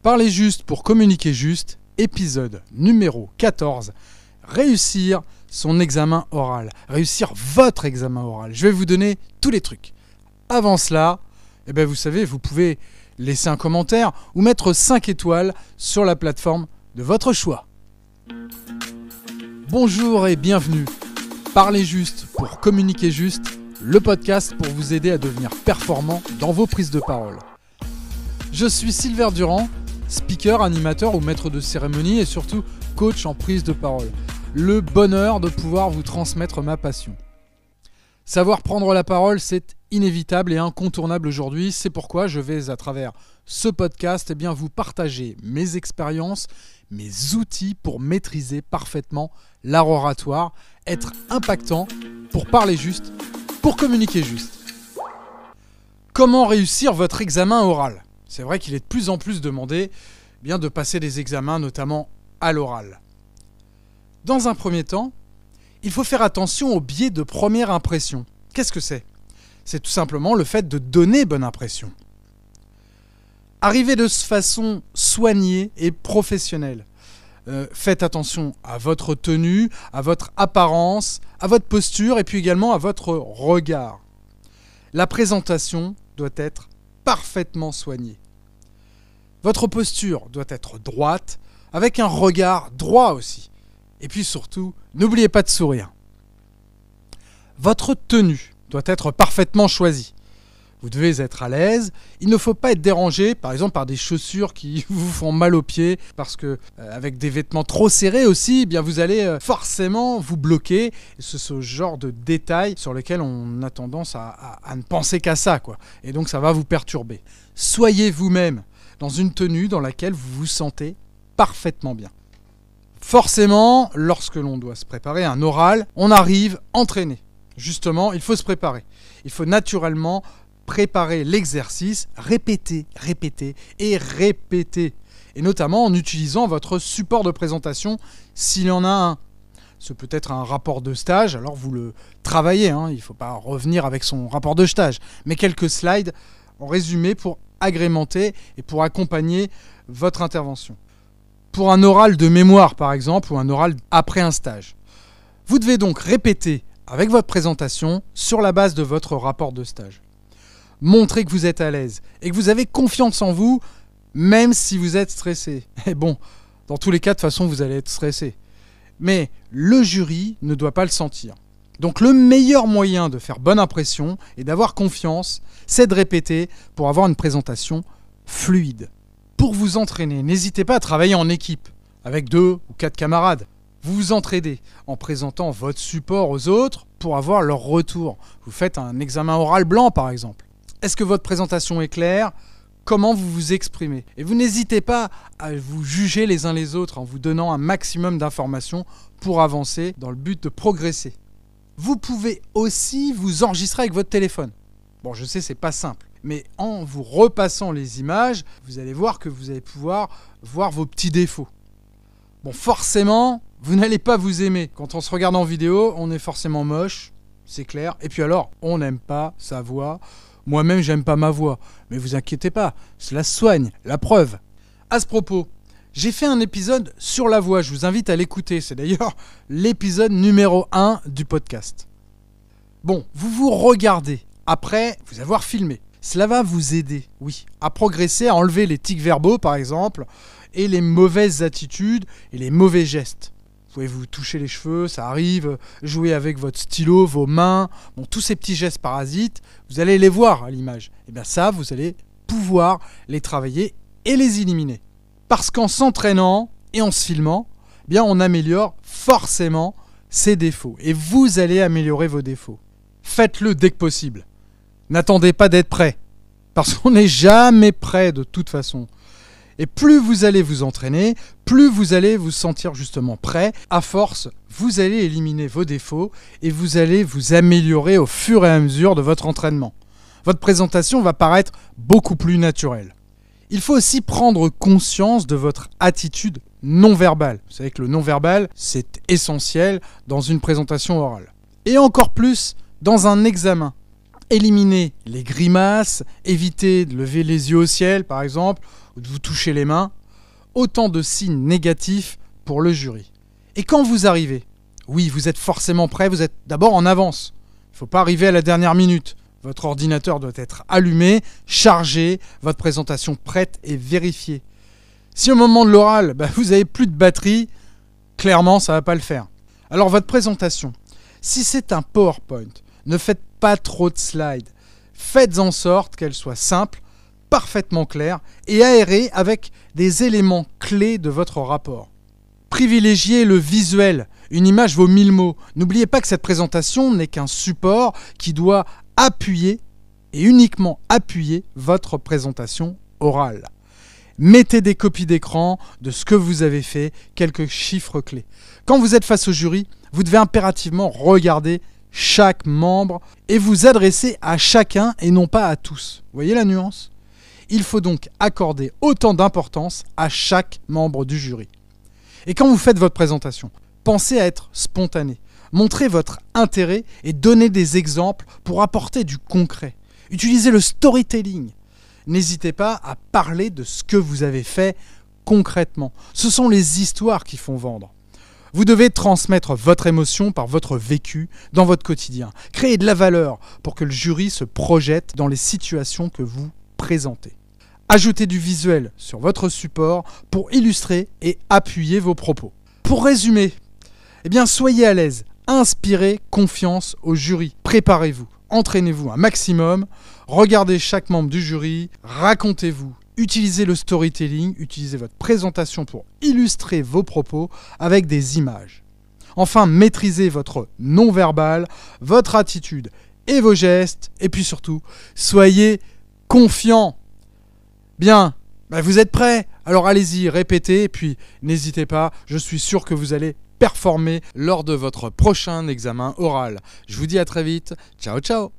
Parlez juste pour communiquer juste, épisode numéro 14. Réussir son examen oral. Réussir votre examen oral. Je vais vous donner tous les trucs. Avant cela, vous savez, vous pouvez laisser un commentaire ou mettre 5 étoiles sur la plateforme de votre choix. Bonjour et bienvenue. Parlez juste pour communiquer juste, le podcast pour vous aider à devenir performant dans vos prises de parole. Je suis Silver Durand, speaker, animateur ou maître de cérémonie et surtout coach en prise de parole. Le bonheur de pouvoir vous transmettre ma passion. Savoir prendre la parole, c'est inévitable et incontournable aujourd'hui. C'est pourquoi je vais, à travers ce podcast, vous partager mes expériences, mes outils pour maîtriser parfaitement l'art oratoire, être impactant, pour parler juste, pour communiquer juste. Comment réussir votre examen oral ? C'est vrai qu'il est de plus en plus demandé de passer des examens, notamment à l'oral. Dans un premier temps, il faut faire attention au biais de première impression. Qu'est-ce que c'est ? C'est tout simplement le fait de donner bonne impression. Arrivez de façon soignée et professionnelle. Faites attention à votre tenue, à votre apparence, à votre posture et puis également à votre regard. La présentation doit être parfaitement soignée. Votre posture doit être droite, avec un regard droit aussi. Et puis surtout, n'oubliez pas de sourire. Votre tenue doit être parfaitement choisie. Vous devez être à l'aise. Il ne faut pas être dérangé, par exemple, par des chaussures qui vous font mal aux pieds, parce que avec des vêtements trop serrés aussi, vous allez forcément vous bloquer. Et c'est ce genre de détails sur lesquels on a tendance à ne penser qu'à ça, quoi. Et donc ça va vous perturber. Soyez vous-même dans une tenue dans laquelle vous vous sentez parfaitement bien. Forcément, lorsque l'on doit se préparer à un oral, on arrive entraîné. Justement, il faut se préparer. Il faut naturellement préparer l'exercice, répéter et répéter. Et notamment en utilisant votre support de présentation s'il y en a un. Ce peut être un rapport de stage, alors vous le travaillez, il ne faut pas revenir avec son rapport de stage. Mais quelques slides en résumé pour agrémenter et pour accompagner votre intervention. Pour un oral de mémoire par exemple, ou un oral après un stage. Vous devez donc répéter avec votre présentation sur la base de votre rapport de stage. Montrez que vous êtes à l'aise et que vous avez confiance en vous, même si vous êtes stressé. Et bon, dans tous les cas, de toute façon, vous allez être stressé. Mais le jury ne doit pas le sentir. Donc le meilleur moyen de faire bonne impression et d'avoir confiance, c'est de répéter pour avoir une présentation fluide. Pour vous entraîner, n'hésitez pas à travailler en équipe, avec 2 ou 4 camarades. Vous vous entraidez en présentant votre support aux autres pour avoir leur retour. Vous faites un examen oral blanc par exemple. Est-ce que votre présentation est claire ? Comment vous vous exprimez ? Et vous n'hésitez pas à vous juger les uns les autres en vous donnant un maximum d'informations pour avancer dans le but de progresser. Vous pouvez aussi vous enregistrer avec votre téléphone. Bon, je sais, c'est pas simple. Mais en vous repassant les images, vous allez voir que vous allez pouvoir voir vos petits défauts. Bon, forcément, vous n'allez pas vous aimer. Quand on se regarde en vidéo, on est forcément moche, c'est clair. Et puis alors, on n'aime pas sa voix. Moi-même, j'aime pas ma voix. Mais vous inquiétez pas, cela soigne, la preuve. À ce propos, j'ai fait un épisode sur la voix. Je vous invite à l'écouter. C'est d'ailleurs l'épisode numéro 1 du podcast. Bon, vous vous regardez après vous avoir filmé. Cela va vous aider, oui, à progresser, à enlever les tics verbaux, par exemple, et les mauvaises attitudes et les mauvais gestes. Vous pouvez vous toucher les cheveux, ça arrive, jouer avec votre stylo, vos mains, tous ces petits gestes parasites, vous allez les voir à l'image. Et bien ça, vous allez pouvoir les travailler et les éliminer. Parce qu'en s'entraînant et en se filmant, on améliore forcément ses défauts. Et vous allez améliorer vos défauts. Faites-le dès que possible. N'attendez pas d'être prêt, parce qu'on n'est jamais prêt de toute façon. Et plus vous allez vous entraîner, plus vous allez vous sentir justement prêt. À force, vous allez éliminer vos défauts et vous allez vous améliorer au fur et à mesure de votre entraînement. Votre présentation va paraître beaucoup plus naturelle. Il faut aussi prendre conscience de votre attitude non verbale. Vous savez que le non verbal, c'est essentiel dans une présentation orale. Et encore plus dans un examen. Éliminez les grimaces, évitez de lever les yeux au ciel par exemple, ou de vous toucher les mains. Autant de signes négatifs pour le jury. Et quand vous arrivez, oui, vous êtes forcément prêt, vous êtes d'abord en avance. Il ne faut pas arriver à la dernière minute. Votre ordinateur doit être allumé, chargé, votre présentation prête et vérifiée. Si au moment de l'oral, vous n'avez plus de batterie, clairement, ça ne va pas le faire. Alors votre présentation, si c'est un PowerPoint, ne faites pas trop de slides. Faites en sorte qu'elle soit simple, parfaitement claire et aérée avec des éléments clés de votre rapport. Privilégiez le visuel. Une image vaut 1000 mots. N'oubliez pas que cette présentation n'est qu'un support qui doit appuyer et uniquement appuyer votre présentation orale. Mettez des copies d'écran de ce que vous avez fait, quelques chiffres clés. Quand vous êtes face au jury, vous devez impérativement regarder chaque membre et vous adresser à chacun et non pas à tous. Vous voyez la nuance ? Il faut donc accorder autant d'importance à chaque membre du jury. Et quand vous faites votre présentation, pensez à être spontané. Montrez votre intérêt et donnez des exemples pour apporter du concret. Utilisez le storytelling. N'hésitez pas à parler de ce que vous avez fait concrètement. Ce sont les histoires qui font vendre. Vous devez transmettre votre émotion par votre vécu dans votre quotidien. Créer de la valeur pour que le jury se projette dans les situations que vous présentez. Ajoutez du visuel sur votre support pour illustrer et appuyer vos propos. Pour résumer, soyez à l'aise, inspirez confiance au jury. Préparez-vous, entraînez-vous un maximum, regardez chaque membre du jury, racontez-vous, utilisez le storytelling, utilisez votre présentation pour illustrer vos propos avec des images. Enfin, maîtrisez votre non-verbal, votre attitude et vos gestes, et puis surtout, soyez confiant. Bien, vous êtes prêts? Alors allez-y, répétez, et puis n'hésitez pas, je suis sûr que vous allez performer lors de votre prochain examen oral. Je vous dis à très vite, ciao ciao.